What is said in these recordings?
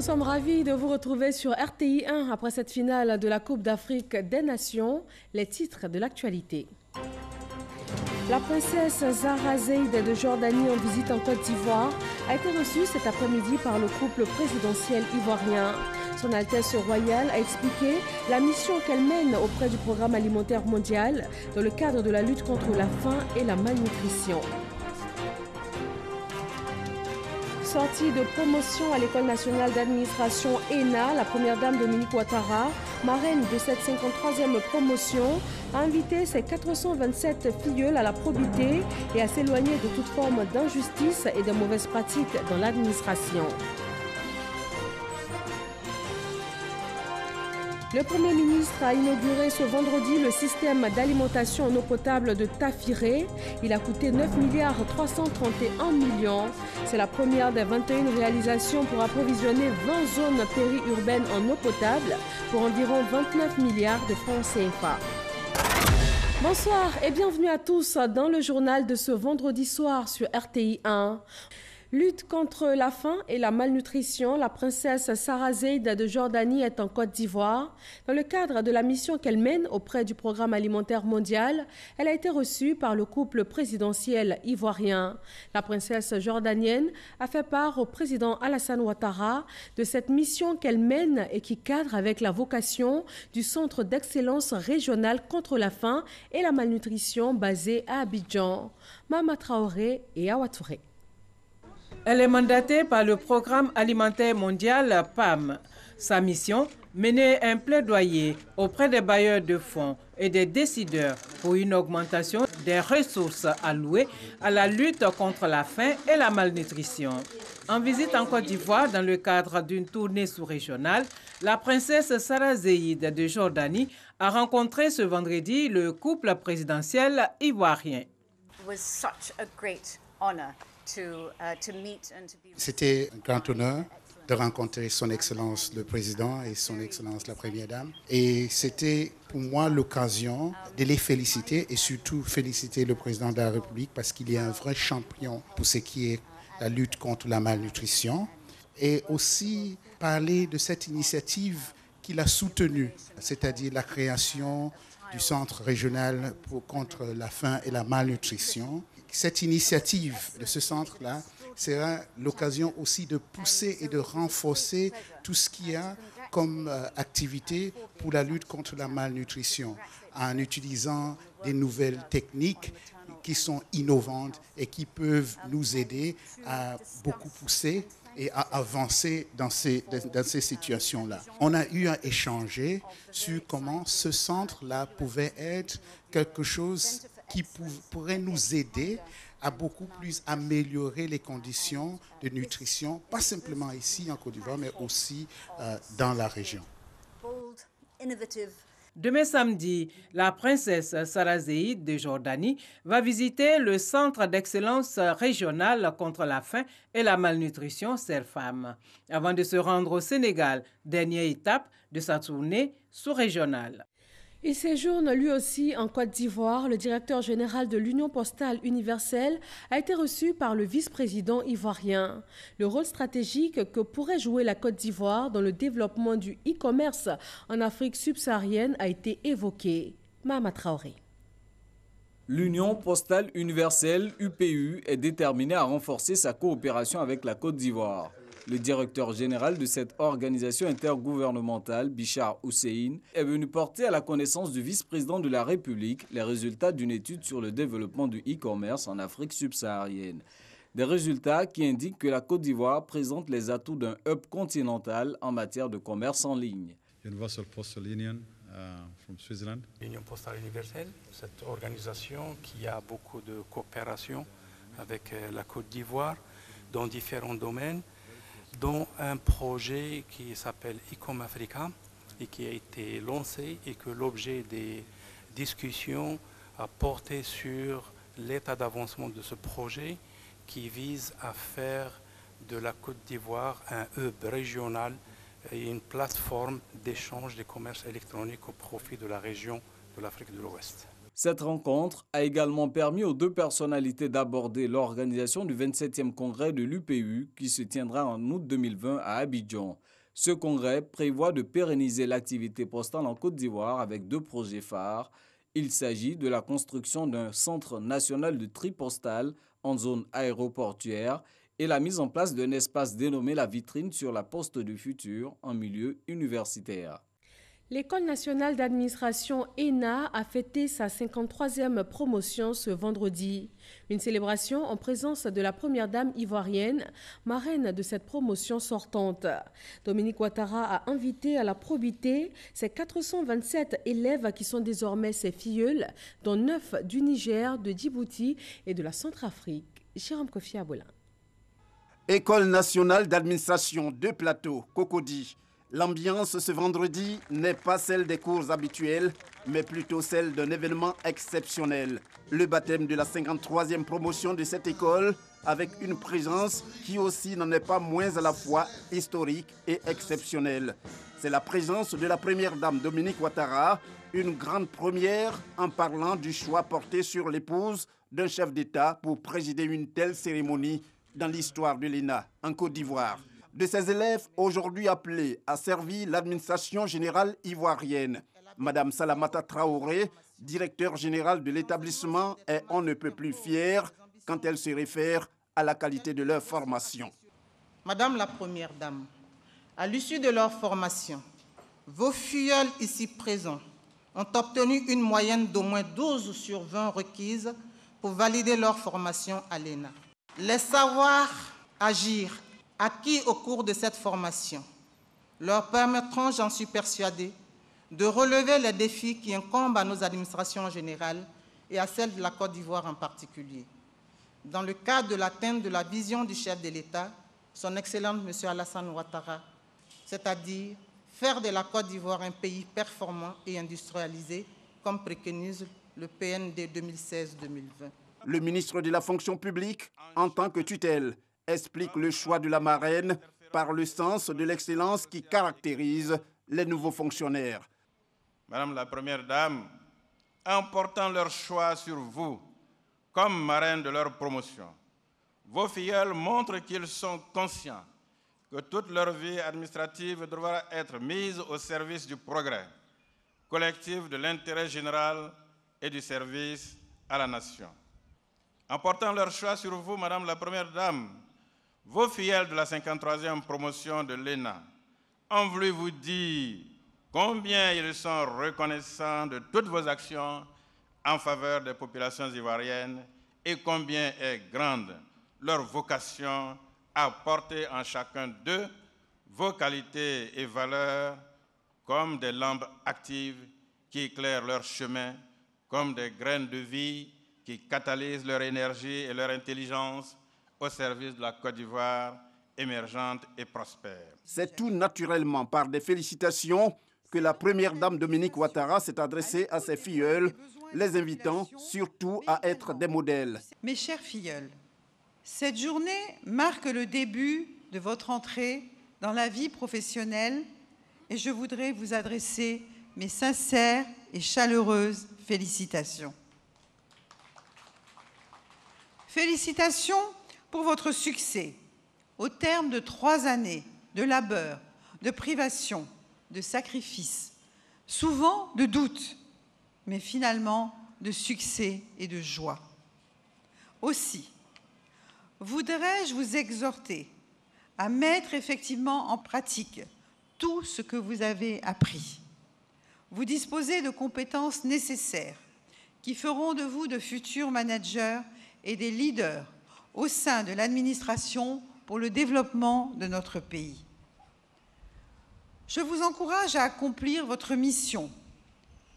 sommes ravis de vous retrouver sur RTI 1 après cette finale de la Coupe d'Afrique des Nations. Les titres de l'actualité. La princesse Zahra Zeid de Jordanie en visite en Côte d'Ivoire a été reçue cet après-midi par le couple présidentiel ivoirien. Son Altesse royale a expliqué la mission qu'elle mène auprès du Programme alimentaire mondial dans le cadre de la lutte contre la faim et la malnutrition. Sortie de promotion à l'École nationale d'administration ENA, la première dame Dominique Ouattara, marraine de cette 53e promotion, a invité ses 427 filleuls à la probité et à s'éloigner de toute forme d'injustice et de mauvaises pratiques dans l'administration. Le Premier ministre a inauguré ce vendredi le système d'alimentation en eau potable de Tafiré. Il a coûté 9,331 milliards. C'est la première des 21 réalisations pour approvisionner 20 zones périurbaines en eau potable pour environ 29 milliards de francs CFA. Bonsoir et bienvenue à tous dans le journal de ce vendredi soir sur RTI 1. Lutte contre la faim et la malnutrition, la princesse Zahra Zeid de Jordanie est en Côte d'Ivoire. Dans le cadre de la mission qu'elle mène auprès du Programme alimentaire mondial, elle a été reçue par le couple présidentiel ivoirien. La princesse jordanienne a fait part au président Alassane Ouattara de cette mission qu'elle mène et qui cadre avec la vocation du Centre d'excellence régional contre la faim et la malnutrition basé à Abidjan. Mama Traoré et Awa Touré. Elle est mandatée par le Programme alimentaire mondial PAM. Sa mission, mener un plaidoyer auprès des bailleurs de fonds et des décideurs pour une augmentation des ressources allouées à la lutte contre la faim et la malnutrition. En visite en Côte d'Ivoire dans le cadre d'une tournée sous-régionale, la princesse Zahra Zeid de Jordanie a rencontré ce vendredi le couple présidentiel ivoirien. C'était un grand honneur de rencontrer son Excellence le Président et son Excellence la Première Dame. Et c'était pour moi l'occasion de les féliciter et surtout féliciter le Président de la République parce qu'il est un vrai champion pour ce qui est la lutte contre la malnutrition. Et aussi parler de cette initiative qu'il a soutenue, c'est-à-dire la création du Centre régional contre la faim et la malnutrition. Cette initiative de ce centre-là sera l'occasion aussi de pousser et de renforcer tout ce qu'il y a comme activité pour la lutte contre la malnutrition en utilisant des nouvelles techniques qui sont innovantes et qui peuvent nous aider à beaucoup pousser et à avancer dans ces situations-là. On a eu à échanger sur comment ce centre-là pouvait être quelque chose qui pourrait nous aider à beaucoup plus améliorer les conditions de nutrition, pas simplement ici en Côte d'Ivoire, mais aussi dans la région. Demain samedi, la princesse Zahra Zeid de Jordanie va visiter le Centre d'excellence régional contre la faim et la malnutrition CERFAM, avant de se rendre au Sénégal, dernière étape de sa tournée sous-régionale. Il séjourne lui aussi en Côte d'Ivoire. Le directeur général de l'Union postale universelle a été reçu par le vice-président ivoirien. Le rôle stratégique que pourrait jouer la Côte d'Ivoire dans le développement du e-commerce en Afrique subsaharienne a été évoqué. Mama Traoré. L'Union postale universelle, UPU, est déterminée à renforcer sa coopération avec la Côte d'Ivoire. Le directeur général de cette organisation intergouvernementale, Bichar Hussein, est venu porter à la connaissance du vice-président de la République les résultats d'une étude sur le développement du e-commerce en Afrique subsaharienne. Des résultats qui indiquent que la Côte d'Ivoire présente les atouts d'un hub continental en matière de commerce en ligne. Universal Postal Union from Switzerland. L'Union postale universelle, cette organisation qui a beaucoup de coopération avec la Côte d'Ivoire dans différents domaines, dont un projet qui s'appelle Ecom Africa et qui a été lancé et que l'objet des discussions a porté sur l'état d'avancement de ce projet qui vise à faire de la Côte d'Ivoire un hub régional et une plateforme d'échange des commerces électroniques au profit de la région de l'Afrique de l'Ouest. Cette rencontre a également permis aux deux personnalités d'aborder l'organisation du 27e congrès de l'UPU qui se tiendra en août 2020 à Abidjan. Ce congrès prévoit de pérenniser l'activité postale en Côte d'Ivoire avec 2 projets phares. Il s'agit de la construction d'un centre national de tri postal en zone aéroportuaire et la mise en place d'un espace dénommé la vitrine sur la poste du futur en milieu universitaire. L'École nationale d'administration ENA a fêté sa 53e promotion ce vendredi. Une célébration en présence de la première dame ivoirienne, marraine de cette promotion sortante. Dominique Ouattara a invité à la probité ses 427 élèves qui sont désormais ses filleuls, dont 9 du Niger, de Djibouti et de la Centrafrique. Jérôme Kofi Aboulin. École nationale d'administration de Plateau, Cocody. L'ambiance ce vendredi n'est pas celle des cours habituels, mais plutôt celle d'un événement exceptionnel. Le baptême de la 53e promotion de cette école, avec une présence qui aussi n'en est pas moins à la fois historique et exceptionnelle. C'est la présence de la première dame Dominique Ouattara, une grande première en parlant du choix porté sur l'épouse d'un chef d'État pour présider une telle cérémonie dans l'histoire de l'ENA en Côte d'Ivoire. De ses élèves aujourd'hui appelés à servir l'administration générale ivoirienne. Madame Salamata Traoré, directeur général de l'établissement, est on ne peut plus fière quand elle se réfère à la qualité de leur formation. Madame la Première Dame, à l'issue de leur formation, vos filleuls ici présents ont obtenu une moyenne d'au moins 12 sur 20 requises pour valider leur formation à l'ENA. Les savoirs agir acquis au cours de cette formation leur permettront, j'en suis persuadée, de relever les défis qui incombent à nos administrations générales et à celles de la Côte d'Ivoire en particulier. Dans le cadre de l'atteinte de la vision du chef de l'État, son Excellence M. Alassane Ouattara, c'est-à-dire faire de la Côte d'Ivoire un pays performant et industrialisé, comme préconise le PND 2016-2020. Le ministre de la fonction publique, en tant que tutelle, explique le choix de la marraine par le sens de l'excellence qui caractérise les nouveaux fonctionnaires. Madame la Première Dame, en portant leur choix sur vous comme marraine de leur promotion, vos filleuls montrent qu'ils sont conscients que toute leur vie administrative devra être mise au service du progrès collectif, de l'intérêt général et du service à la nation. En portant leur choix sur vous, Madame la Première Dame, vos filleuls de la 53e promotion de l'ENA ont voulu vous dire combien ils sont reconnaissants de toutes vos actions en faveur des populations ivoiriennes et combien est grande leur vocation à porter en chacun d'eux vos qualités et valeurs comme des lampes actives qui éclairent leur chemin, comme des graines de vie qui catalysent leur énergie et leur intelligence au service de la Côte d'Ivoire émergente et prospère. C'est tout naturellement par des félicitations que la première dame Dominique Ouattara s'est adressée à ses filleuls, les invitant surtout à être des modèles. Mes chers filleuls, cette journée marque le début de votre entrée dans la vie professionnelle et je voudrais vous adresser mes sincères et chaleureuses félicitations. Félicitations pour votre succès au terme de 3 années de labeur, de privation, de sacrifice, souvent de doute, mais finalement de succès et de joie. Aussi, voudrais-je vous exhorter à mettre effectivement en pratique tout ce que vous avez appris. Vous disposez de compétences nécessaires qui feront de vous de futurs managers et des leaders au sein de l'administration pour le développement de notre pays. Je vous encourage à accomplir votre mission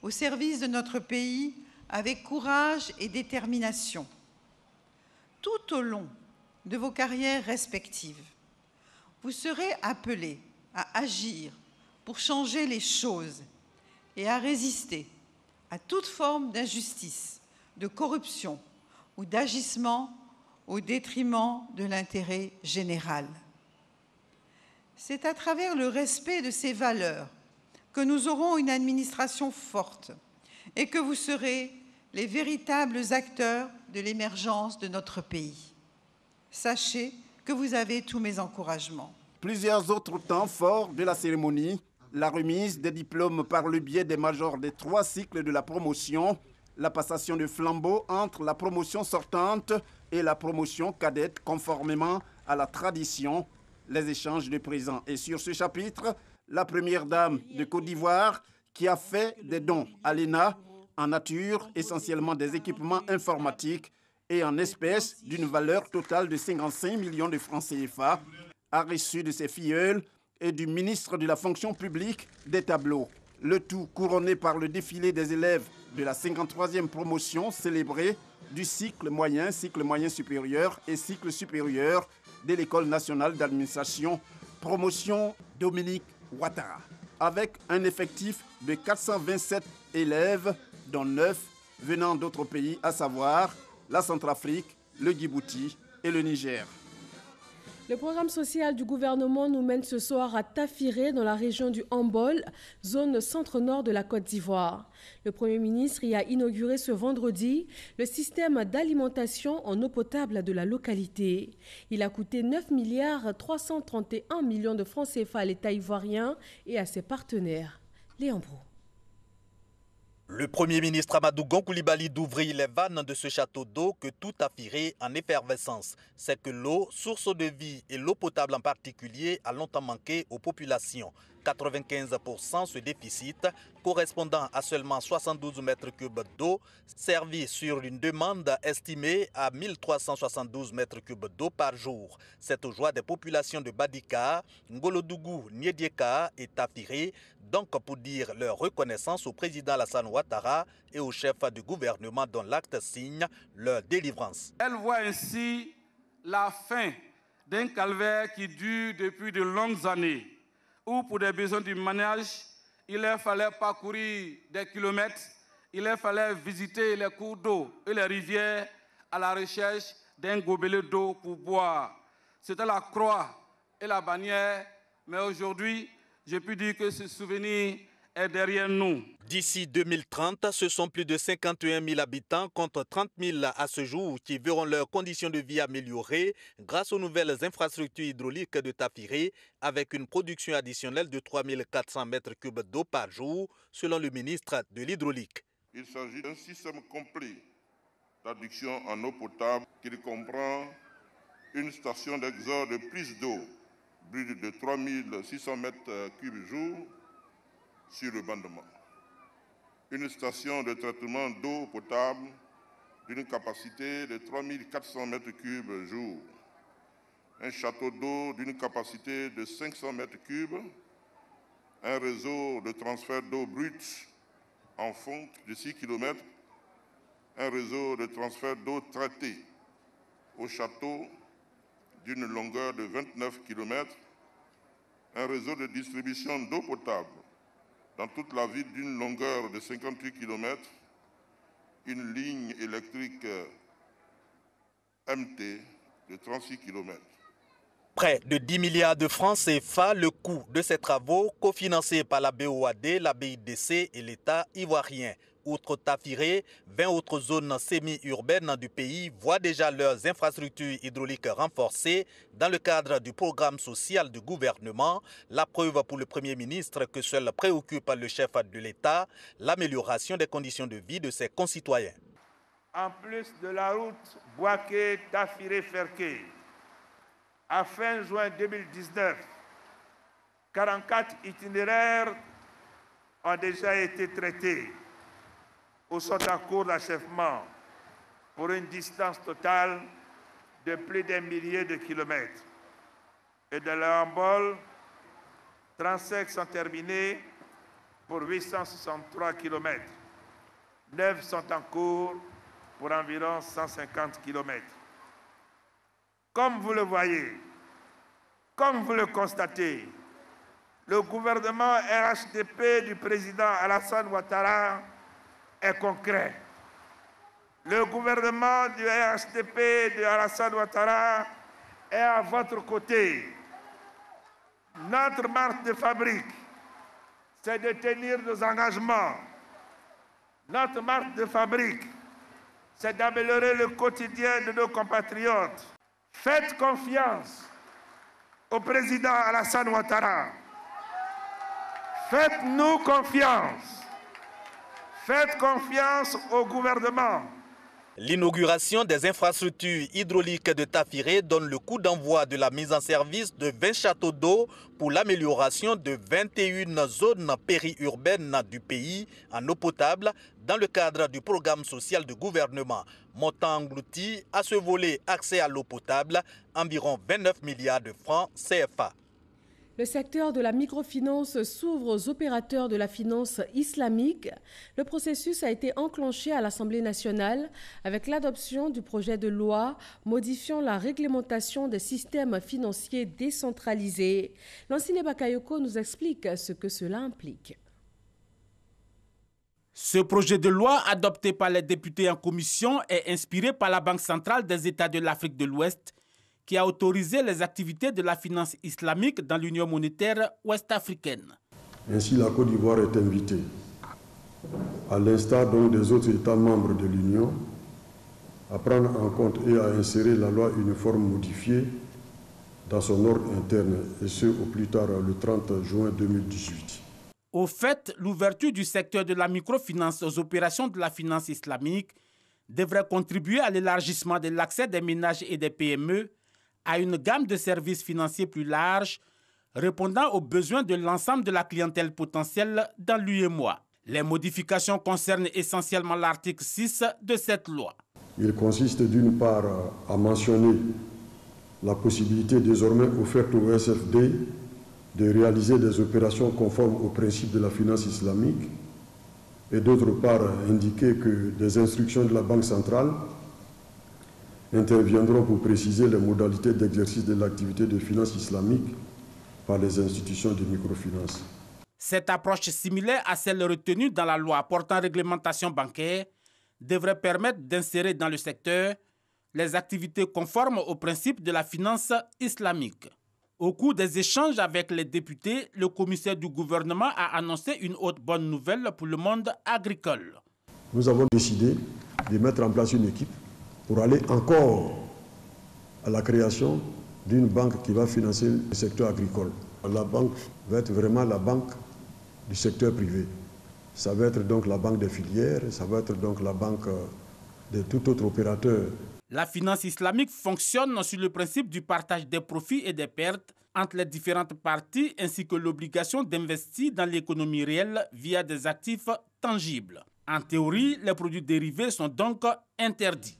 au service de notre pays avec courage et détermination. Tout au long de vos carrières respectives, vous serez appelés à agir pour changer les choses et à résister à toute forme d'injustice, de corruption ou d'agissement au détriment de l'intérêt général. C'est à travers le respect de ces valeurs que nous aurons une administration forte et que vous serez les véritables acteurs de l'émergence de notre pays. Sachez que vous avez tous mes encouragements. Plusieurs autres temps forts de la cérémonie, la remise des diplômes par le biais des majors des 3 cycles de la promotion, la passation de flambeau entre la promotion sortante et la promotion cadette conformément à la tradition, les échanges de présents. Et sur ce chapitre, la première dame de Côte d'Ivoire qui a fait des dons à l'ENA en nature, essentiellement des équipements informatiques et en espèces d'une valeur totale de 55 millions de francs CFA, a reçu de ses filleuls et du ministre de la fonction publique des tableaux. Le tout couronné par le défilé des élèves de la 53e promotion célébrée du cycle moyen supérieur et cycle supérieur de l'École nationale d'administration, promotion Dominique Ouattara, avec un effectif de 427 élèves, dont 9 venant d'autres pays, à savoir la Centrafrique, le Djibouti et le Niger. Le programme social du gouvernement nous mène ce soir à Tafiré, dans la région du Hambol, zone centre-nord de la Côte d'Ivoire. Le Premier ministre y a inauguré ce vendredi le système d'alimentation en eau potable de la localité. Il a coûté 9,331 milliards de francs CFA à l'État ivoirien et à ses partenaires. Léon Brou. Le Premier ministre Amadou Gon Coulibaly d'ouvrir les vannes de ce château d'eau que tout a viré en effervescence. C'est que l'eau, source de vie et l'eau potable en particulier, a longtemps manqué aux populations. 95% ce déficit, correspondant à seulement 72 mètres cubes d'eau, servi sur une demande estimée à 1372 mètres cubes d'eau par jour. C'est aux joies des populations de Badika, Ngolodougou, Niedieka et Tafiré, donc pour dire leur reconnaissance au président Alassane Ouattara et au chef du gouvernement dont l'acte signe leur délivrance. Elle voit ainsi la fin d'un calvaire qui dure depuis de longues années, où pour des besoins du manège, il leur fallait parcourir des kilomètres, il leur fallait visiter les cours d'eau et les rivières à la recherche d'un gobelet d'eau pour boire. C'était la croix et la bannière, mais aujourd'hui, je peux dire que ce souvenir est derrière nous. D'ici 2030, ce sont plus de 51 000 habitants contre 30 000 à ce jour qui verront leurs conditions de vie améliorées grâce aux nouvelles infrastructures hydrauliques de Tafiré avec une production additionnelle de 3 400 mètres cubes d'eau par jour selon le ministre de l'Hydraulique. Il s'agit d'un système complet d'adduction en eau potable qui comprend une station d'exode de prise d'eau brute de 3 600 mètres cubes jour sur le bandement. Une station de traitement d'eau potable d'une capacité de 3 400 mètres cubes jour. Un château d'eau d'une capacité de 500 mètres cubes. Un réseau de transfert d'eau brute en fonte de 6 km. Un réseau de transfert d'eau traitée au château d'une longueur de 29 km. Un réseau de distribution d'eau potable dans toute la ville d'une longueur de 58 km, une ligne électrique MT de 36 km. Près de 10 milliards de francs CFA, le coût de ces travaux, cofinancés par la BOAD, la BIDC et l'État ivoirien. Outre Tafiré, 20 autres zones semi-urbaines du pays voient déjà leurs infrastructures hydrauliques renforcées dans le cadre du programme social du gouvernement. La preuve pour le Premier ministre que seul préoccupe le chef de l'État, l'amélioration des conditions de vie de ses concitoyens. En plus de la route Boaké-Tafiré-Ferké, à fin juin 2019, 44 itinéraires ont déjà été traités ou sont en cours d'achèvement pour une distance totale de plus d'un millier de kilomètres. Et de l'Hambol, 35 sont terminés pour 863 kilomètres. 9 sont en cours pour environ 150 kilomètres. Comme vous le voyez, comme vous le constatez, le gouvernement RHDP du président Alassane Ouattara est concret. Le gouvernement du RHDP de Alassane Ouattara est à votre côté. Notre marque de fabrique, c'est de tenir nos engagements. Notre marque de fabrique, c'est d'améliorer le quotidien de nos compatriotes. Faites confiance au président Alassane Ouattara, faites-nous confiance. Faites confiance au gouvernement. L'inauguration des infrastructures hydrauliques de Tafiré donne le coup d'envoi de la mise en service de 20 châteaux d'eau pour l'amélioration de 21 zones périurbaines du pays en eau potable dans le cadre du programme social de gouvernement. Montant englouti à ce volet accès à l'eau potable, environ 29 milliards de francs CFA. Le secteur de la microfinance s'ouvre aux opérateurs de la finance islamique. Le processus a été enclenché à l'Assemblée nationale avec l'adoption du projet de loi modifiant la réglementation des systèmes financiers décentralisés. Lansine Bakayoko nous explique ce que cela implique. Ce projet de loi adopté par les députés en commission est inspiré par la Banque centrale des États de l'Afrique de l'Ouest, qui a autorisé les activités de la finance islamique dans l'Union monétaire ouest-africaine. Ainsi, la Côte d'Ivoire est invitée, à l'instar donc des autres États membres de l'Union, à prendre en compte et à insérer la loi uniforme modifiée dans son ordre interne, et ce au plus tard le 30 juin 2018. Au fait, l'ouverture du secteur de la microfinance aux opérations de la finance islamique devrait contribuer à l'élargissement de l'accès des ménages et des PME à une gamme de services financiers plus large, répondant aux besoins de l'ensemble de la clientèle potentielle dans l'UEMOA. Les modifications concernent essentiellement l'article 6 de cette loi. Il consiste d'une part à mentionner la possibilité désormais offerte au SFD de réaliser des opérations conformes aux principes de la finance islamique et d'autre part indiquer que des instructions de la Banque centrale interviendront pour préciser les modalités d'exercice de l'activité de finance islamique par les institutions de microfinance. Cette approche similaire à celle retenue dans la loi portant réglementation bancaire devrait permettre d'insérer dans le secteur les activités conformes aux principes de la finance islamique. Au cours des échanges avec les députés, le commissaire du gouvernement a annoncé une autre bonne nouvelle pour le monde agricole. Nous avons décidé de mettre en place une équipe pour aller encore à la création d'une banque qui va financer le secteur agricole. La banque va être vraiment la banque du secteur privé. Ça va être donc la banque des filières, ça va être donc la banque de tout autre opérateur. La finance islamique fonctionne sur le principe du partage des profits et des pertes entre les différentes parties ainsi que l'obligation d'investir dans l'économie réelle via des actifs tangibles. En théorie, les produits dérivés sont donc interdits.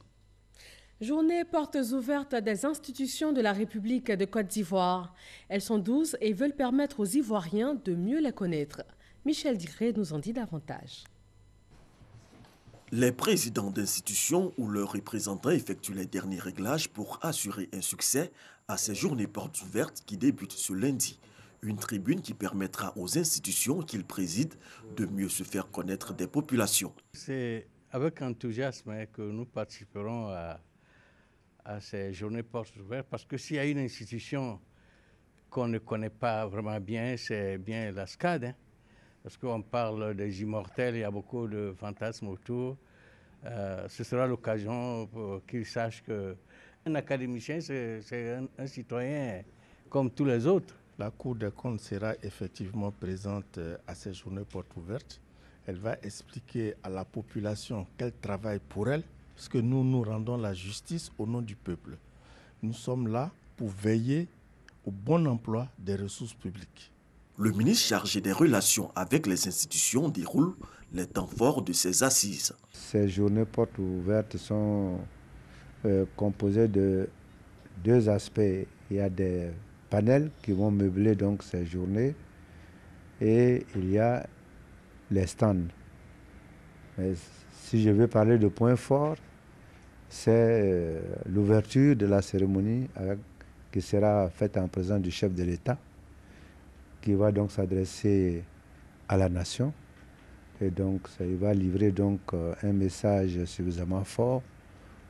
Journée portes ouvertes des institutions de la République de Côte d'Ivoire. Elles sont 12 et veulent permettre aux Ivoiriens de mieux les connaître. Michel Diré nous en dit davantage. Les présidents d'institutions ou leurs représentants effectuent les derniers réglages pour assurer un succès à ces journées portes ouvertes qui débutent ce lundi. Une tribune qui permettra aux institutions qu'ils président de mieux se faire connaître des populations. C'est avec enthousiasme que nous participerons à ces journées portes ouvertes parce que s'il y a une institution qu'on ne connaît pas vraiment bien, c'est bien la SCAD. Parce qu'on parle des immortels, il y a beaucoup de fantasmes autour. Ce sera l'occasion pour qu'ils sachent qu'un académicien, c'est un citoyen comme tous les autres. La Cour des comptes sera effectivement présente à ces journées portes ouvertes. Elle va expliquer à la population qu'elle travaille pour elle, parce que nous rendons la justice au nom du peuple. Nous sommes là pour veiller au bon emploi des ressources publiques. Le ministre chargé des relations avec les institutions déroule les temps forts de ces assises. Ces journées portes ouvertes sont composées de deux aspects. Il y a des panels qui vont meubler donc ces journées et il y a les stands. Mais si je veux parler de points forts, c'est l'ouverture de la cérémonie qui sera faite en présence du chef de l'État, qui va donc s'adresser à la nation. Et donc, il va livrer donc un message suffisamment fort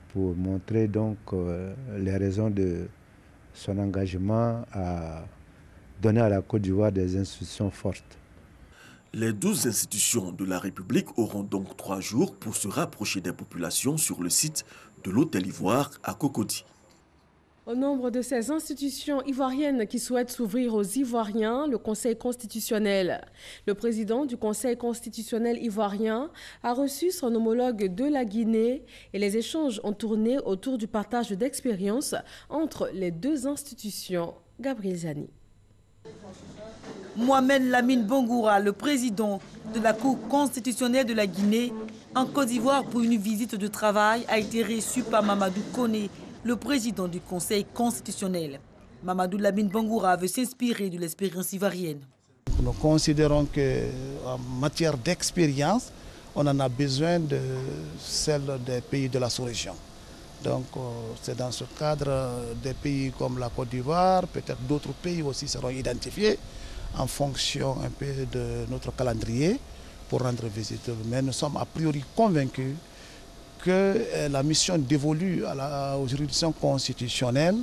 pour montrer donc les raisons de son engagement à donner à la Côte d'Ivoire des institutions fortes. Les 12 institutions de la République auront donc 3 jours pour se rapprocher des populations sur le site de l'Hôtel Ivoire à Cocody. Au nombre de ces institutions ivoiriennes qui souhaitent s'ouvrir aux Ivoiriens, le Conseil constitutionnel. Le président du Conseil constitutionnel ivoirien a reçu son homologue de la Guinée et les échanges ont tourné autour du partage d'expériences entre les deux institutions. Gabriel Zani. Mohamed Lamine Bangoura, le président de la Cour constitutionnelle de la Guinée, en Côte d'Ivoire pour une visite de travail, a été reçu par Mamadou Koné, le président du Conseil constitutionnel. Mamadou Lamine Bangoura veut s'inspirer de l'expérience ivoirienne. Nous considérons qu'en matière d'expérience, on en a besoin de celle des pays de la sous-région. Donc c'est dans ce cadre des pays comme la Côte d'Ivoire, peut-être d'autres pays aussi seront identifiés en fonction un peu de notre calendrier pour rendre visite. Mais nous sommes a priori convaincus que la mission dévolue aux juridictions constitutionnelles,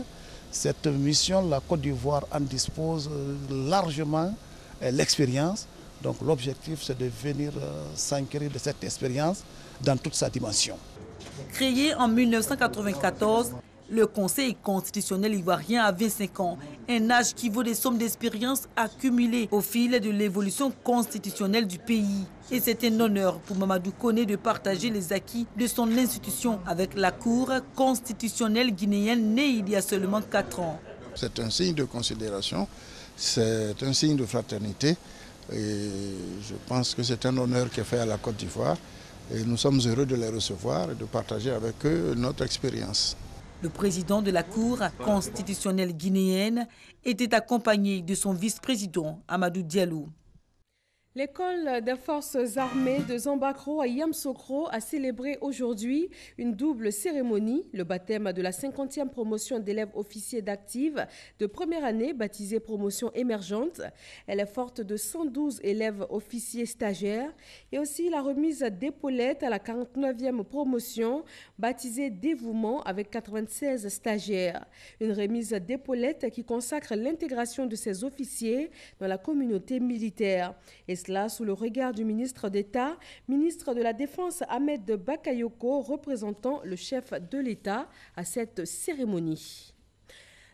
cette mission, la Côte d'Ivoire en dispose largement l'expérience. Donc l'objectif, c'est de venir s'enquérir de cette expérience dans toute sa dimension. Créé en 1994, le Conseil constitutionnel ivoirien a 25 ans, un âge qui vaut des sommes d'expérience accumulées au fil de l'évolution constitutionnelle du pays. Et c'est un honneur pour Mamadou Koné de partager les acquis de son institution avec la Cour constitutionnelle guinéenne née il y a seulement 4 ans. C'est un signe de considération, c'est un signe de fraternité et je pense que c'est un honneur qui est fait à la Côte d'Ivoire et nous sommes heureux de les recevoir et de partager avec eux notre expérience. Le président de la Cour constitutionnelle guinéenne était accompagné de son vice-président Amadou Diallo. L'école des forces armées de Zambakro à Yamsokro a célébré aujourd'hui une double cérémonie, le baptême de la 50e promotion d'élèves officiers d'active de première année baptisée promotion émergente. Elle est forte de 112 élèves officiers stagiaires et aussi la remise d'épaulettes à la 49e promotion baptisée dévouement avec 96 stagiaires. Une remise d'épaulettes qui consacre l'intégration de ces officiers dans la communauté militaire. Et cela sous le regard du ministre d'État, ministre de la Défense Ahmed Bakayoko, représentant le chef de l'État à cette cérémonie.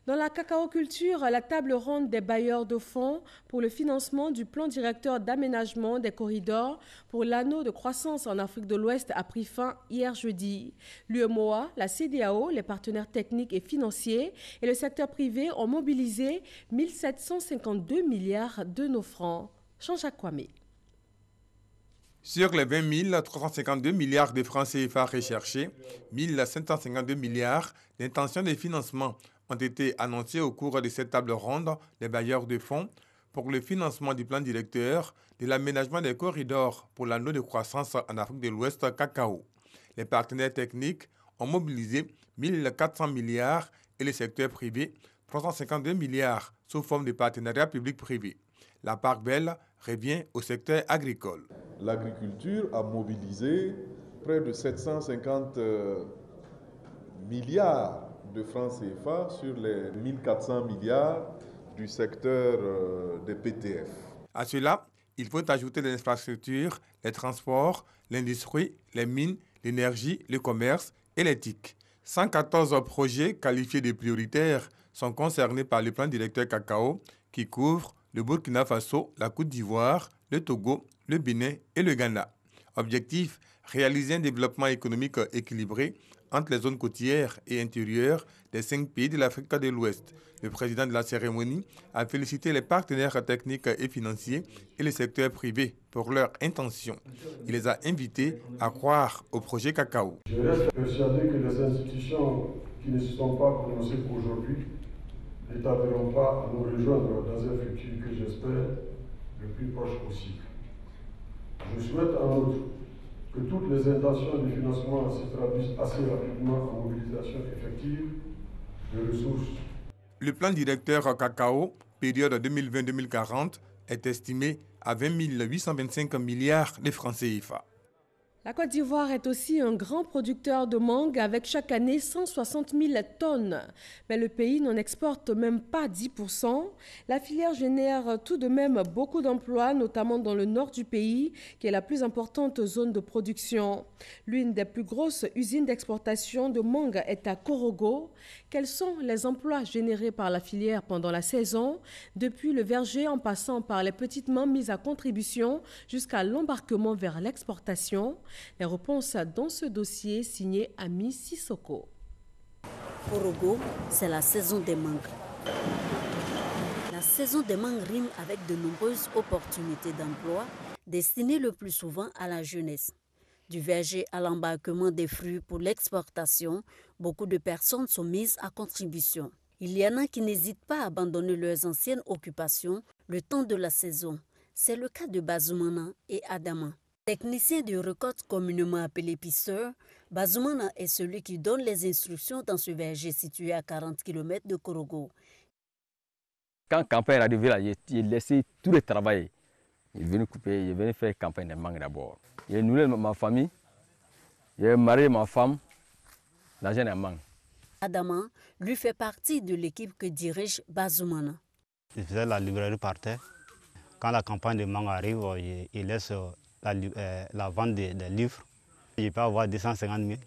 Dans la cacaoculture, la table ronde des bailleurs de fonds pour le financement du plan directeur d'aménagement des corridors pour l'anneau de croissance en Afrique de l'Ouest a pris fin hier jeudi. L'UEMOA, la CEDEAO, les partenaires techniques et financiers et le secteur privé ont mobilisé 1 752 milliards de nos francs. Jean-Jacques Kwame. Sur les 20 352 milliards de francs CFA recherchés, 1 752 milliards d'intentions de financement ont été annoncées au cours de cette table ronde des bailleurs de fonds pour le financement du plan directeur de l'aménagement des corridors pour l'anneau de croissance en Afrique de l'Ouest cacao. Les partenaires techniques ont mobilisé 1 400 milliards et le secteur privé 352 milliards sous forme de partenariat public-privé. La part belle revient au secteur agricole. L'agriculture a mobilisé près de 750 milliards de francs CFA sur les 1400 milliards du secteur des PTF. À cela, il faut ajouter les infrastructures, les transports, l'industrie, les mines, l'énergie, le commerce et l'éthique. 114 projets qualifiés de prioritaires sont concernés par le plan directeur cacao qui couvre le Burkina Faso, la Côte d'Ivoire, le Togo, le Bénin et le Ghana. Objectif, réaliser un développement économique équilibré entre les zones côtières et intérieures des 5 pays de l'Afrique de l'Ouest. Le président de la cérémonie a félicité les partenaires techniques et financiers et le secteur privé pour leur intention. Il les a invités à croire au projet cacao. Je reste persuadé que les institutions qui ne se sont pas prononcées aujourd'hui ne tarderont pas à nous rejoindre dans un futur que j'espère le plus proche possible. Je souhaite en outre que toutes les intentions de financement se traduisent assez rapidement en mobilisation effective de ressources. Le plan directeur cacao, période 2020-2040, est estimé à 20 825 milliards de francs CFA. La Côte d'Ivoire est aussi un grand producteur de mangue avec chaque année 160 000 tonnes. Mais le pays n'en exporte même pas 10%. La filière génère tout de même beaucoup d'emplois, notamment dans le nord du pays, qui est la plus importante zone de production. L'une des plus grosses usines d'exportation de mangue est à Korogo. Quels sont les emplois générés par la filière pendant la saison, depuis le verger en passant par les petites mains mises à contribution jusqu'à l'embarquement vers l'exportation? Les réponses dans ce dossier signé Ami Sissoko. Korogo, c'est la saison des mangues. La saison des mangues rime avec de nombreuses opportunités d'emploi destinées le plus souvent à la jeunesse. Du verger à l'embarquement des fruits pour l'exportation, beaucoup de personnes sont mises à contribution. Il y en a qui n'hésitent pas à abandonner leurs anciennes occupations le temps de la saison. C'est le cas de Bazoumana et Adama. Technicien de récolte communément appelé pisseur, Bazoumana est celui qui donne les instructions dans ce verger situé à 40 km de Korogo. Quand campagne est arrivée là, j'ai laissé tout le travail. Il est venu couper, il est venu faire campagne de mangue d'abord. J'ai nourri ma famille, j'ai marié ma femme, l'argent de mangue. Adama, lui, fait partie de l'équipe que dirige Bazoumana. Il faisait la librairie par terre. Quand la campagne de mangue arrive, il laisse la vente des livres. Il peut avoir 250 000,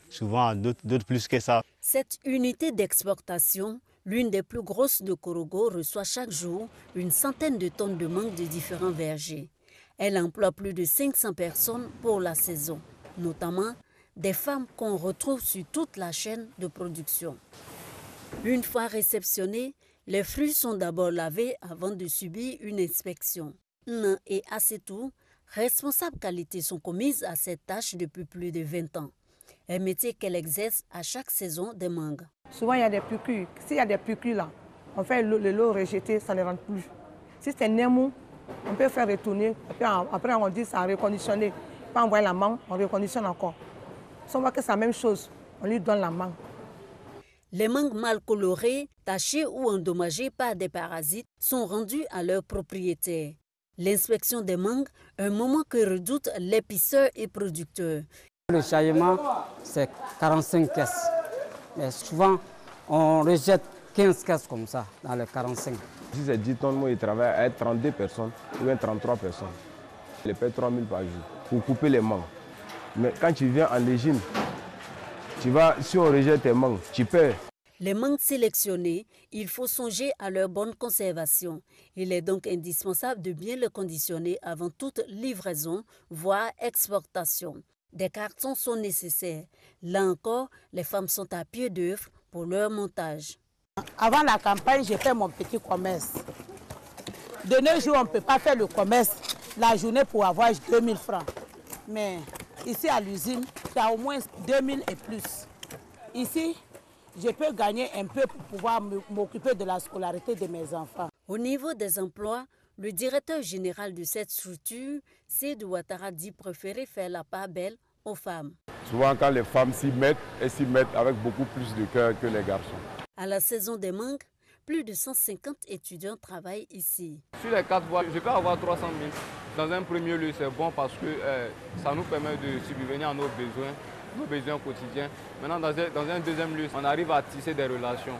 souvent d'autres plus que ça. Cette unité d'exportation, l'une des plus grosses de Korogo, reçoit chaque jour une centaine de tonnes de mangue de différents vergers. Elle emploie plus de 500 personnes pour la saison, notamment des femmes qu'on retrouve sur toute la chaîne de production. Une fois réceptionnés, les fruits sont d'abord lavés avant de subir une inspection. N et Assetou, responsables qualité, sont commises à cette tâche depuis plus de 20 ans. Un métier qu'elle exerce à chaque saison des mangues. Souvent, il y a des pucures. S'il y a des pucures là, on fait le lot rejeté, ça ne rentre plus. Si c'est Nemou, on peut faire retourner. Après, on dit ça a reconditionné. On peut envoyer la mangue, on reconditionne encore. Si on voit que c'est la même chose, on lui donne la mangue. Les mangues mal colorées, tachées ou endommagées par des parasites sont rendues à leurs propriétaires. L'inspection des mangues, un moment que redoutent les pisseurs et producteurs. Le chargement, c'est 45 caisses. Mais souvent, on rejette 15 caisses comme ça, dans les 45. Si c'est 10 tonnes, moi, il travaille avec 32 personnes ou bien 33 personnes. Il paye 3 000 par jour pour couper les mangues. Mais quand tu viens en légime, si on rejette tes mangues, tu perds. Les mangues sélectionnées, il faut songer à leur bonne conservation. Il est donc indispensable de bien les conditionner avant toute livraison, voire exportation. Des cartons sont nécessaires. Là encore, les femmes sont à pied d'œuvre pour leur montage. Avant la campagne, j'ai fait mon petit commerce. De nos jours, on ne peut pas faire le commerce la journée pour avoir 2000 francs. Mais ici à l'usine, tu as au moins 2000 et plus. Ici, je peux gagner un peu pour pouvoir m'occuper de la scolarité de mes enfants. Au niveau des emplois, le directeur général de cette structure, Seydou Ouattara, dit préférer faire la part belle aux femmes. Souvent, quand les femmes s'y mettent, elles s'y mettent avec beaucoup plus de cœur que les garçons. À la saison des mangues, plus de 150 étudiants travaillent ici. Sur les 4 voies, je peux avoir 300 000. Dans un premier lieu, c'est bon parce que ça nous permet de subvenir à nos besoins quotidiens. Maintenant, dans un deuxième lieu, on arrive à tisser des relations.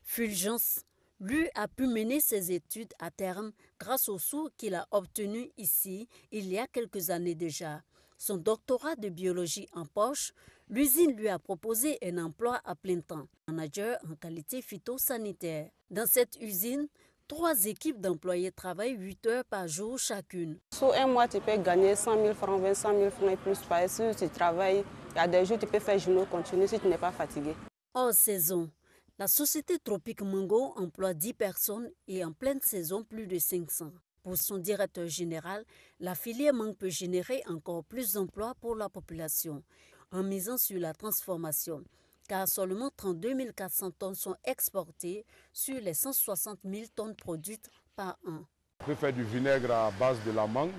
Fulgence, lui, a pu mener ses études à terme grâce aux sous qu'il a obtenus ici il y a quelques années déjà. Son doctorat de biologie en poche, l'usine lui a proposé un emploi à plein temps, manager en qualité phytosanitaire. Dans cette usine, 3 équipes d'employés travaillent 8 heures par jour chacune. Sur un mois, tu peux gagner 100 000 francs, 25 000 francs et plus. Si tu travailles, il y a des jours tu peux faire journaux continu si tu n'es pas fatigué. Hors saison, la société Tropique Mango emploie 10 personnes et en pleine saison, plus de 500. Pour son directeur général, la filière mangue peut générer encore plus d'emplois pour la population, en misant sur la transformation, car seulement 32 400 tonnes sont exportées sur les 160 000 tonnes produites par an. On peut faire du vinaigre à base de la mangue,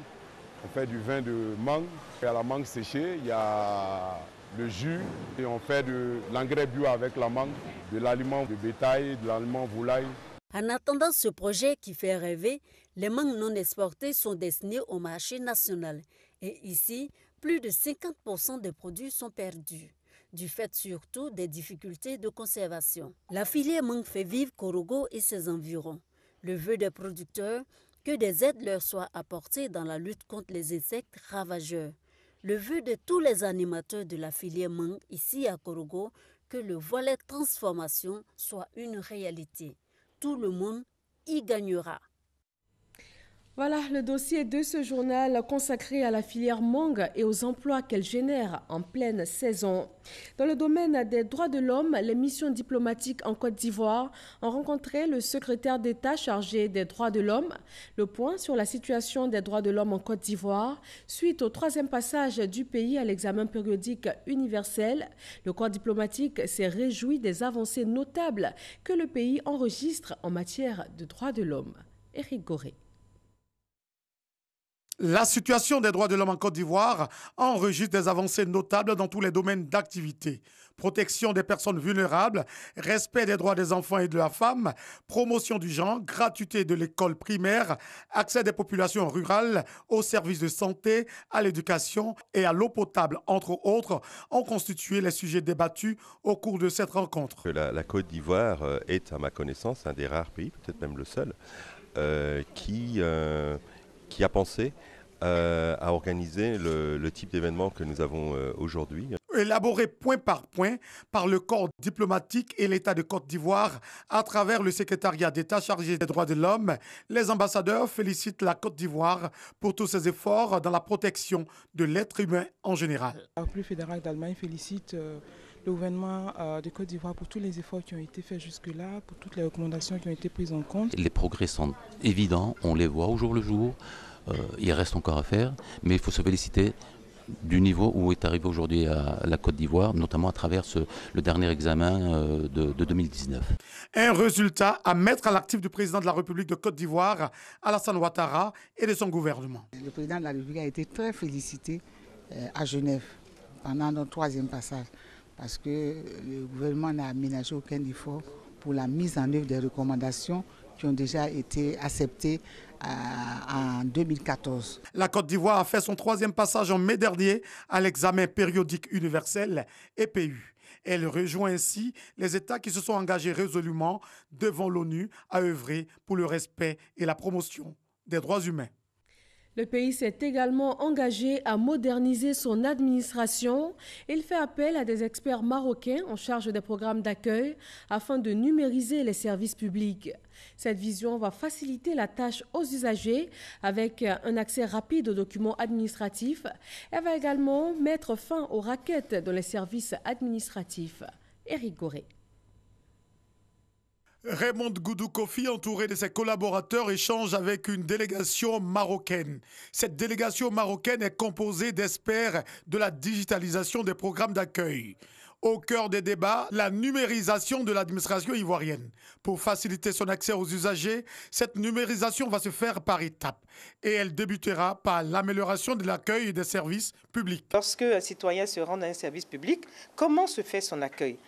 on fait du vin de mangue, il y a la mangue séchée, il y a le jus, et on fait de l'engrais bio avec la mangue, de l'aliment de bétail, de l'aliment volaille. En attendant ce projet qui fait rêver, les mangues non exportées sont destinées au marché national. Et ici, plus de 50% des produits sont perdus, du fait surtout des difficultés de conservation. La filière mangue fait vivre Korogo et ses environs. Le vœu des producteurs, que des aides leur soient apportées dans la lutte contre les insectes ravageurs. Le vœu de tous les animateurs de la filière mangue ici à Korogo, que le volet transformation soit une réalité. Tout le monde y gagnera. Voilà le dossier de ce journal consacré à la filière mangue et aux emplois qu'elle génère en pleine saison. Dans le domaine des droits de l'homme, les missions diplomatiques en Côte d'Ivoire ont rencontré le secrétaire d'État chargé des droits de l'homme. Le point sur la situation des droits de l'homme en Côte d'Ivoire suite au 3e passage du pays à l'examen périodique universel. Le corps diplomatique s'est réjoui des avancées notables que le pays enregistre en matière de droits de l'homme. Éric Goré. La situation des droits de l'homme en Côte d'Ivoire enregistre des avancées notables dans tous les domaines d'activité. Protection des personnes vulnérables, respect des droits des enfants et de la femme, promotion du genre, gratuité de l'école primaire, accès des populations rurales aux services de santé, à l'éducation et à l'eau potable, entre autres, ont constitué les sujets débattus au cours de cette rencontre. La Côte d'Ivoire est, à ma connaissance, un des rares pays, peut-être même le seul, qui a pensé à organiser le type d'événement que nous avons aujourd'hui. Élaboré point par le corps diplomatique et l'État de Côte d'Ivoire à travers le secrétariat d'État chargé des droits de l'homme, les ambassadeurs félicitent la Côte d'Ivoire pour tous ses efforts dans la protection de l'être humain en général. La République fédérale d'Allemagne félicite le gouvernement de Côte d'Ivoire pour tous les efforts qui ont été faits jusque-là, pour toutes les recommandations qui ont été prises en compte. Les progrès sont évidents, on les voit au jour le jour, il reste encore à faire, mais il faut se féliciter du niveau où est arrivé aujourd'hui à la Côte d'Ivoire, notamment à travers le dernier examen de 2019. Un résultat à mettre à l'actif du président de la République de Côte d'Ivoire, Alassane Ouattara, et de son gouvernement. Le président de la République a été très félicité à Genève pendant notre 3e passage, parce que le gouvernement n'a aménagé aucun effort pour la mise en œuvre des recommandations qui ont déjà été acceptées en 2014. La Côte d'Ivoire a fait son 3e passage en mai dernier à l'examen périodique universel EPU. Elle rejoint ainsi les États qui se sont engagés résolument devant l'ONU à œuvrer pour le respect et la promotion des droits humains. Le pays s'est également engagé à moderniser son administration. Il fait appel à des experts marocains en charge des programmes d'accueil afin de numériser les services publics. Cette vision va faciliter la tâche aux usagers avec un accès rapide aux documents administratifs. Elle va également mettre fin aux raquettes dans les services administratifs. Éric Goré. Raymond Goudou Kofi, entouré de ses collaborateurs, échange avec une délégation marocaine. Cette délégation marocaine est composée d'experts de la digitalisation des programmes d'accueil. Au cœur des débats, la numérisation de l'administration ivoirienne. Pour faciliter son accès aux usagers, cette numérisation va se faire par étapes et elle débutera par l'amélioration de l'accueil des services publics. Lorsque un citoyen se rend à un service public, comment se fait son accueil ?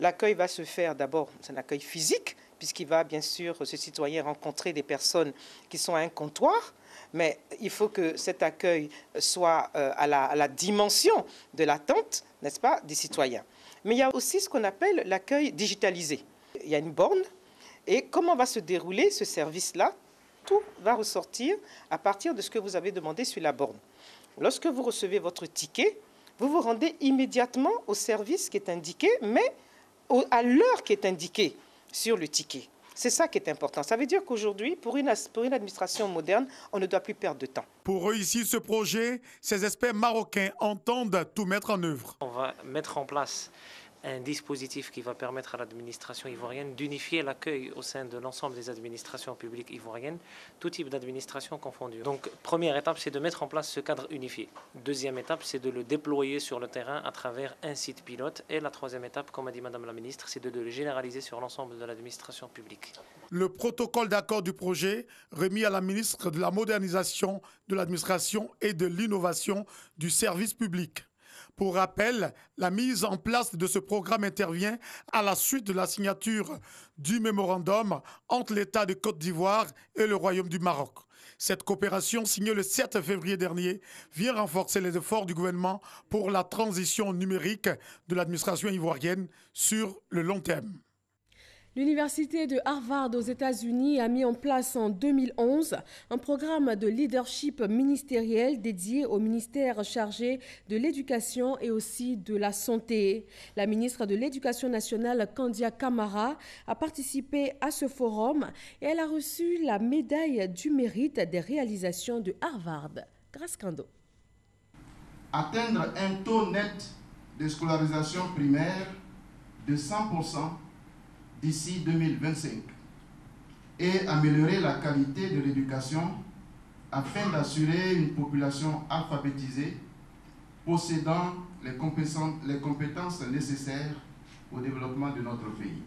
L'accueil va se faire d'abord, c'est un accueil physique, puisqu'il va bien sûr, ce citoyen, rencontrer des personnes qui sont à un comptoir, mais il faut que cet accueil soit à la dimension de l'attente, n'est-ce pas, des citoyens. Mais il y a aussi ce qu'on appelle l'accueil digitalisé. Il y a une borne, et comment va se dérouler ce service-là? Tout va ressortir à partir de ce que vous avez demandé sur la borne. Lorsque vous recevez votre ticket, vous vous rendez immédiatement au service qui est indiqué, mais à l'heure qui est indiquée sur le ticket. C'est ça qui est important. Ça veut dire qu'aujourd'hui, pour une administration moderne, on ne doit plus perdre de temps. Pour réussir ce projet, ces experts marocains entendent tout mettre en œuvre. On va mettre en place un dispositif qui va permettre à l'administration ivoirienne d'unifier l'accueil au sein de l'ensemble des administrations publiques ivoiriennes, tout type d'administration confondue. Donc, première étape, c'est de mettre en place ce cadre unifié. Deuxième étape, c'est de le déployer sur le terrain à travers un site pilote. Et la troisième étape, comme a dit Madame la Ministre, c'est de le généraliser sur l'ensemble de l'administration publique. Le protocole d'accord du projet, remis à la ministre de la modernisation de l'administration et de l'innovation du service public. Pour rappel, la mise en place de ce programme intervient à la suite de la signature du mémorandum entre l'État de Côte d'Ivoire et le Royaume du Maroc. Cette coopération, signée le 7 février dernier, vient renforcer les efforts du gouvernement pour la transition numérique de l'administration ivoirienne sur le long terme. L'université de Harvard aux États-Unis a mis en place en 2011 un programme de leadership ministériel dédié au ministère chargé de l'éducation et aussi de la santé. La ministre de l'Éducation nationale, Kandia Camara, a participé à ce forum et elle a reçu la médaille du mérite des réalisations de Harvard. Grâce Kando. Atteindre un taux net de scolarisation primaire de 100% d'ici 2025 et améliorer la qualité de l'éducation afin d'assurer une population alphabétisée possédant les compétences nécessaires au développement de notre pays.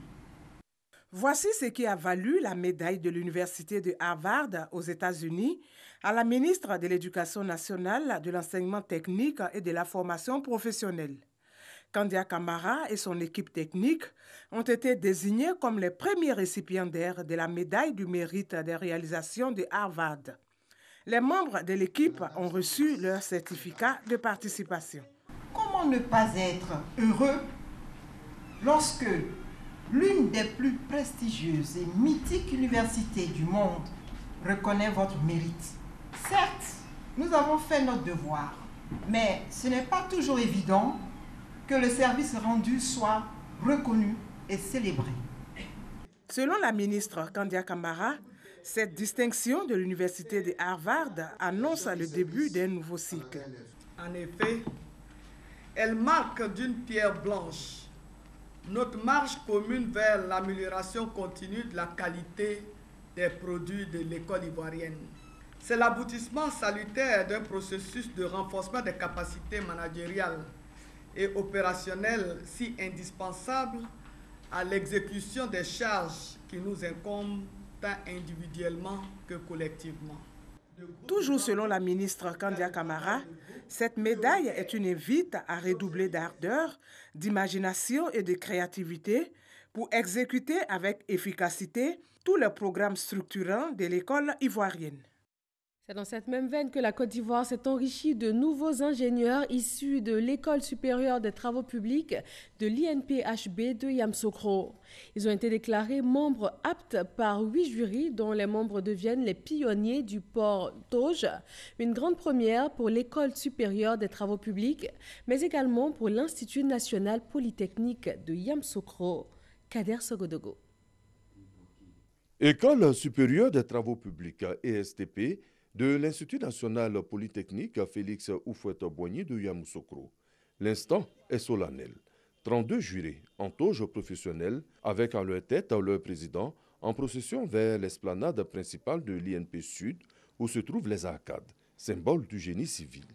Voici ce qui a valu la médaille de l'Université de Harvard aux États-Unis à la ministre de l'Éducation nationale, de l'enseignement technique et de la formation professionnelle. Kandia Camara et son équipe technique ont été désignés comme les premiers récipiendaires de la médaille du mérite des réalisations de Harvard. Les membres de l'équipe ont reçu leur certificat de participation. Comment ne pas être heureux lorsque l'une des plus prestigieuses et mythiques universités du monde reconnaît votre mérite? Certes, nous avons fait notre devoir, mais ce n'est pas toujours évident que le service rendu soit reconnu et célébré. Selon la ministre Kandia Camara, cette distinction de l'université de Harvard annonce le début d'un nouveau cycle. En effet, elle marque d'une pierre blanche notre marche commune vers l'amélioration continue de la qualité des produits de l'école ivoirienne. C'est l'aboutissement salutaire d'un processus de renforcement des capacités managériales et opérationnel si indispensable à l'exécution des charges qui nous incombent tant individuellement que collectivement. Toujours selon la ministre Kandia Camara, cette médaille est une invite à redoubler d'ardeur, d'imagination et de créativité pour exécuter avec efficacité tous les programmes structurants de l'école ivoirienne. C'est dans cette même veine que la Côte d'Ivoire s'est enrichie de nouveaux ingénieurs issus de l'École supérieure des travaux publics de l'INPHB de Yamoussoukro. Ils ont été déclarés membres aptes par 8 jurys dont les membres deviennent les pionniers du port d'Auge, une grande première pour l'École supérieure des travaux publics, mais également pour l'Institut national polytechnique de Yamoussoukro. Kader Sogodogo. École supérieure des travaux publics ESTP de l'Institut national polytechnique Félix Houphouët-Boigny de Yamoussoukro. L'instant est solennel. 32 jurés en toge professionnelle avec à leur tête leur président en procession vers l'esplanade principale de l'INP Sud où se trouvent les arcades, symbole du génie civil.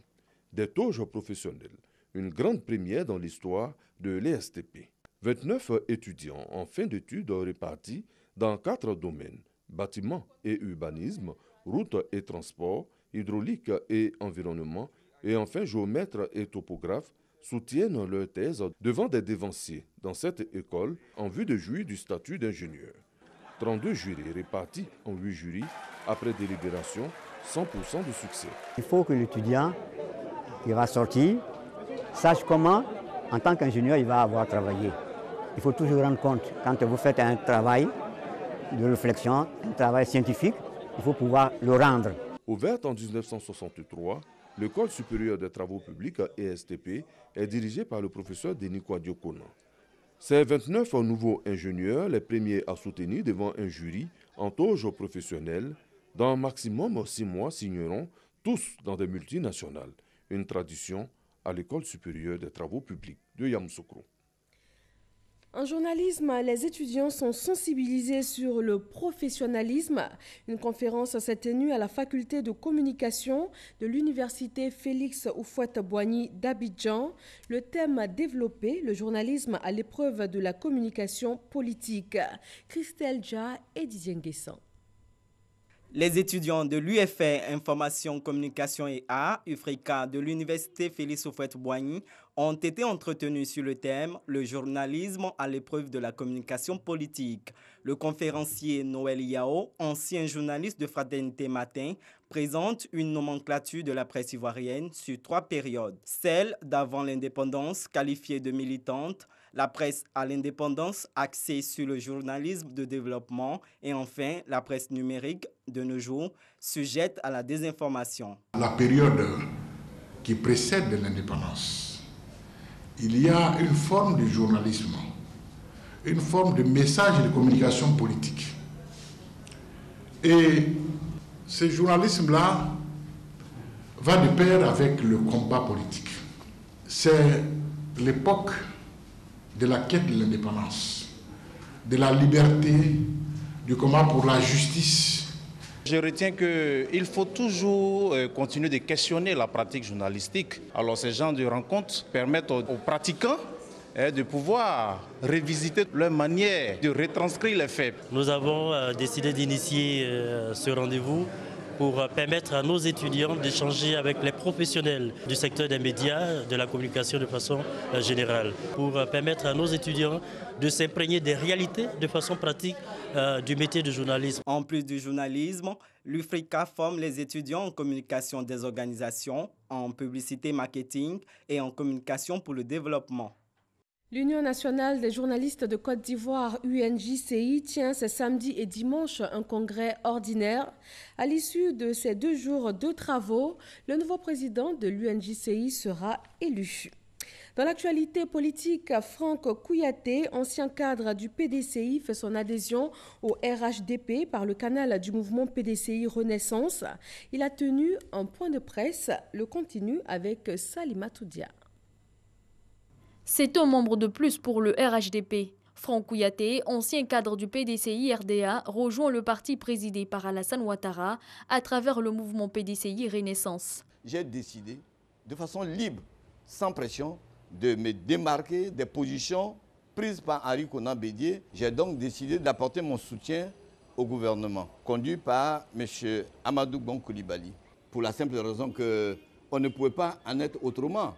Des toges professionnelles, une grande première dans l'histoire de l'ESTP. 29 étudiants en fin d'études répartis dans 4 domaines, bâtiments et urbanisme, routes et transports, hydraulique et environnement, et enfin géomètres et topographes, soutiennent leur thèse devant des dévanciers dans cette école en vue de jouir du statut d'ingénieur. 32 jurés répartis en 8 jurys, après délibération, 100% de succès. Il faut que l'étudiant qui va sortir sache comment, en tant qu'ingénieur, il va avoir travaillé. Il faut toujours rendre compte, quand vous faites un travail de réflexion, un travail scientifique, il faut pouvoir le rendre. Ouverte en 1963, l'École supérieure des travaux publics ESTP est dirigée par le professeur Denis Kouadio-Kona. Ces 29 nouveaux ingénieurs, les premiers à soutenir devant un jury en toge professionnelle, dans maximum 6 mois, signeront tous dans des multinationales. Une tradition à l'École supérieure des travaux publics de Yamoussoukro. En journalisme, les étudiants sont sensibilisés sur le professionnalisme. Une conférence s'est tenue à la faculté de communication de l'université Félix Houphouët-Boigny d'Abidjan. Le thème développé, le journalisme à l'épreuve de la communication politique. Christelle Dja et Didier Nguessan. Les étudiants de l'UFR Information, Communication et Arts, UFRICA, de l'Université Félix Houphouët-Boigny, ont été entretenus sur le thème « Le journalisme à l'épreuve de la communication politique ». Le conférencier Noël Yao, ancien journaliste de Fraternité Matin, présente une nomenclature de la presse ivoirienne sur 3 périodes. Celle d'avant l'indépendance, qualifiée de militante, la presse à l'indépendance axée sur le journalisme de développement et enfin la presse numérique de nos jours, sujette à la désinformation. La période qui précède l'indépendance, il y a une forme de journalisme, une forme de message et de communication politique. Et ce journalisme-là va de pair avec le combat politique. C'est l'époque de la quête de l'indépendance, de la liberté, du combat pour la justice. Je retiens qu'il faut toujours continuer de questionner la pratique journalistique. Alors ces genres de rencontres permettent aux pratiquants de pouvoir revisiter leur manière de retranscrire les faits. Nous avons décidé d'initier ce rendez-vous pour permettre à nos étudiants d'échanger avec les professionnels du secteur des médias, de la communication de façon générale, pour permettre à nos étudiants de s'imprégner des réalités de façon pratique du métier de journalisme. En plus du journalisme, l'UFRICA forme les étudiants en communication des organisations, en publicité marketing et en communication pour le développement. L'Union nationale des journalistes de Côte d'Ivoire, UNJCI, tient ce samedi et dimanche un congrès ordinaire. À l'issue de ces 2 jours de travaux, le nouveau président de l'UNJCI sera élu. Dans l'actualité politique, Franck Kouyaté, ancien cadre du PDCI, fait son adhésion au RHDP par le canal du mouvement PDCI Renaissance. Il a tenu un point de presse. Le continue avec Salima Toudia. C'est un membre de plus pour le RHDP. Franck Kouyaté, ancien cadre du PDCI RDA, rejoint le parti présidé par Alassane Ouattara à travers le mouvement PDCI Renaissance. J'ai décidé, de façon libre, sans pression, de me démarquer des positions prises par Henri Konan Bédié. J'ai donc décidé d'apporter mon soutien au gouvernement, conduit par M. Amadou Bon Coulibaly, pour la simple raison qu'on ne pouvait pas en être autrement.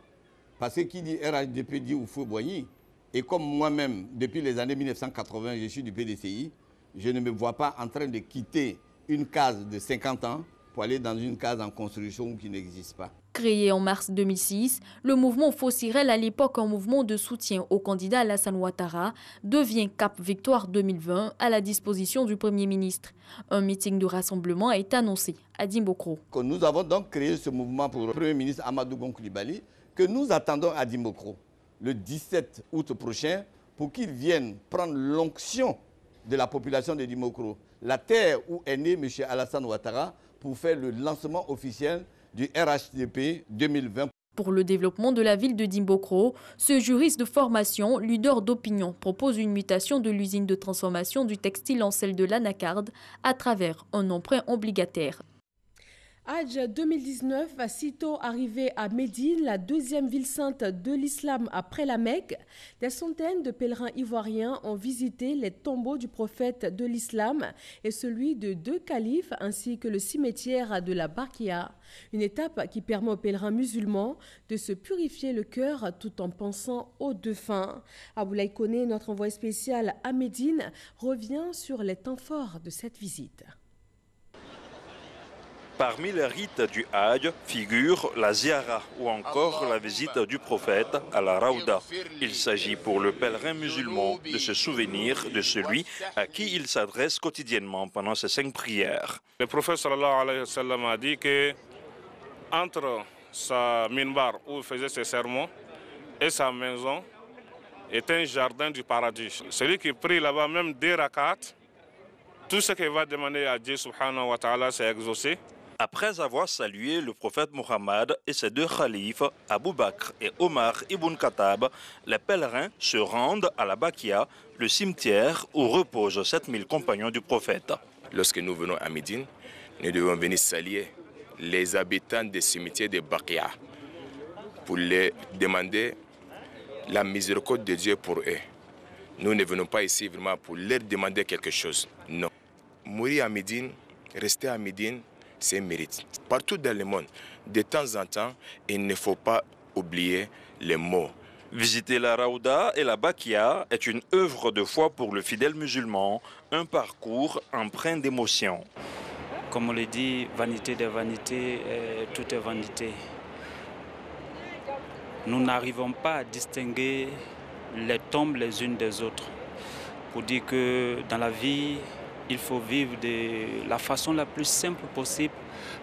Parce que qui dit RHDP dit Houphouët-Boigny. Et comme moi-même, depuis les années 1980, je suis du PDCI, je ne me vois pas en train de quitter une case de 50 ans pour aller dans une case en construction qui n'existe pas. Créé en mars 2006, le mouvement Fossirel, à l'époque un mouvement de soutien au candidat Alassane Ouattara, devient Cap Victoire 2020 à la disposition du Premier ministre. Un meeting de rassemblement est annoncé à Dimbokro. Nous avons donc créé ce mouvement pour le Premier ministre Amadou Bon Coulibaly, que nous attendons à Dimbokro le 17 août prochain pour qu'il vienne prendre l'onction de la population de Dimbokro, la terre où est né M. Alassane Ouattara, pour faire le lancement officiel du RHDP 2020. Pour le développement de la ville de Dimbokro, ce juriste de formation, leader d'opinion, propose une mutation de l'usine de transformation du textile en celle de l'anacarde à travers un emprunt obligataire. Hajj 2019, sitôt arrivé à Médine, la 2e ville sainte de l'islam après la Mecque, des centaines de pèlerins ivoiriens ont visité les tombeaux du prophète de l'islam et celui de 2 califes ainsi que le cimetière de la Barkia. Une étape qui permet aux pèlerins musulmans de se purifier le cœur tout en pensant aux défunts. Aboulaye Koné, notre envoyé spécial à Médine, revient sur les temps forts de cette visite. Parmi les rites du Hajj figure la ziara ou encore la visite du prophète à la Raouda. Il s'agit pour le pèlerin musulman de se souvenir de celui à qui il s'adresse quotidiennement pendant ses 5 prières. Le prophète sallallahu alayhi wa sallam a dit que entre sa minbar où il faisait ses sermons et sa maison est un jardin du paradis. Celui qui prie là-bas, même des rakats, tout ce qu'il va demander à Dieu subhanahu wa ta'ala, c'est exaucé. Après avoir salué le prophète Mohammed et ses 2 khalifes, Abou Bakr et Omar ibn Khattab, les pèlerins se rendent à la Bakia, le cimetière où reposent 7000 compagnons du prophète. Lorsque nous venons à Médine, nous devons venir saluer les habitants des cimetières de Bakia pour les demander la miséricorde de Dieu pour eux. Nous ne venons pas ici vraiment pour leur demander quelque chose. Non. Mourir à Médine, Rester à Médine, c'est un mérite. Partout dans le monde, de temps en temps, il ne faut pas oublier les mots. Visiter la Raouda et la Bakia est une œuvre de foi pour le fidèle musulman, un parcours empreint d'émotion. Comme on le dit, vanité des vanités, tout est vanité. Nous n'arrivons pas à distinguer les tombes les unes des autres. Pour dire que dans la vie, il faut vivre de la façon la plus simple possible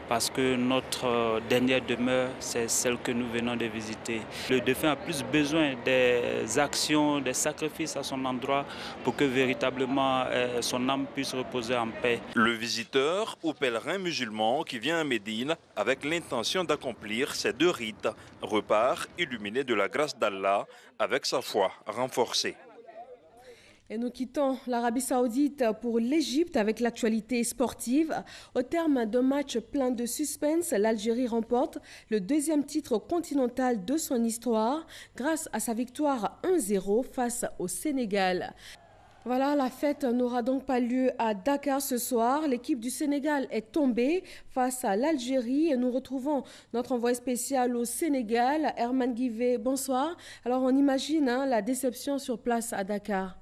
parce que notre dernière demeure, c'est celle que nous venons de visiter. Le défunt a plus besoin des actions, des sacrifices à son endroit pour que véritablement son âme puisse reposer en paix. Le visiteur ou pèlerin musulman qui vient à Médine avec l'intention d'accomplir ces deux rites repart illuminé de la grâce d'Allah avec sa foi renforcée. Et nous quittons l'Arabie Saoudite pour l'Égypte avec l'actualité sportive. Au terme d'un match plein de suspense, l'Algérie remporte le deuxième titre continental de son histoire grâce à sa victoire 1-0 face au Sénégal. Voilà, la fête n'aura donc pas lieu à Dakar ce soir. L'équipe du Sénégal est tombée face à l'Algérie et nous retrouvons notre envoyé spécial au Sénégal, Herman Guivet. Bonsoir. Alors on imagine la déception sur place à Dakar.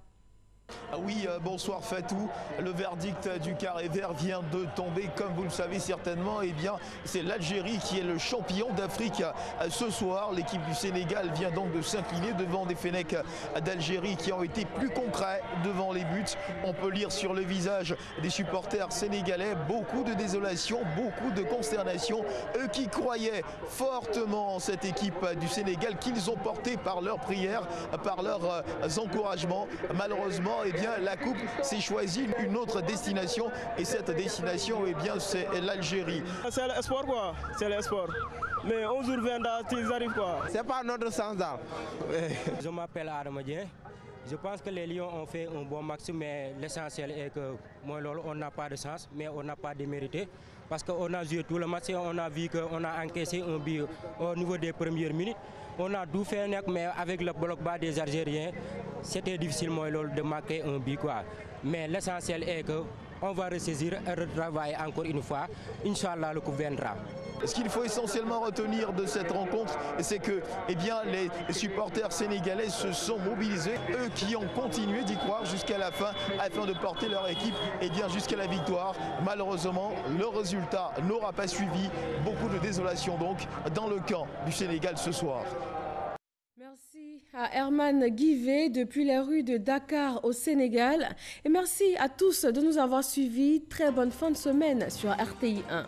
Oui, bonsoir Fatou. Le verdict du carré vert vient de tomber, comme vous le savez certainement. Eh bien, c'est l'Algérie qui est le champion d'Afrique ce soir. L'équipe du Sénégal vient donc de s'incliner devant des Fennecs d'Algérie qui ont été plus concrets devant les buts. On peut lire sur le visage des supporters sénégalais beaucoup de désolation, beaucoup de consternation. Eux qui croyaient fortement en cette équipe du Sénégal, qu'ils ont porté par leurs prières, par leurs encouragements. Malheureusement, eh bien, la coupe s'est choisie une autre destination et cette destination, eh bien, c'est l'Algérie. C'est l'espoir quoi, c'est l'espoir. Mais un jour viendra, ils arrivent quoi. C'est pas notre sens. Je m'appelle Armadien. Je pense que les Lions ont fait un bon match, mais l'essentiel est que moi, on n'a pas de chance, mais on n'a pas démérité. Parce qu'on a joué tout le match et on a vu qu'on a encaissé un but au niveau des premières minutes. On a tout fait, mais avec le bloc bas des Algériens, c'était difficile de marquer un but. Mais l'essentiel est qu'on va ressaisir et retravailler encore une fois. Inch'Allah, le coup viendra. Ce qu'il faut essentiellement retenir de cette rencontre, c'est que eh bien, les supporters sénégalais se sont mobilisés, eux qui ont continué d'y croire jusqu'à la fin afin de porter leur équipe eh bien, jusqu'à la victoire. Malheureusement, le résultat n'aura pas suivi. Beaucoup de désolation donc dans le camp du Sénégal ce soir. Merci à Herman Guivet depuis les rues de Dakar au Sénégal. Et merci à tous de nous avoir suivis. Très bonne fin de semaine sur RTI 1.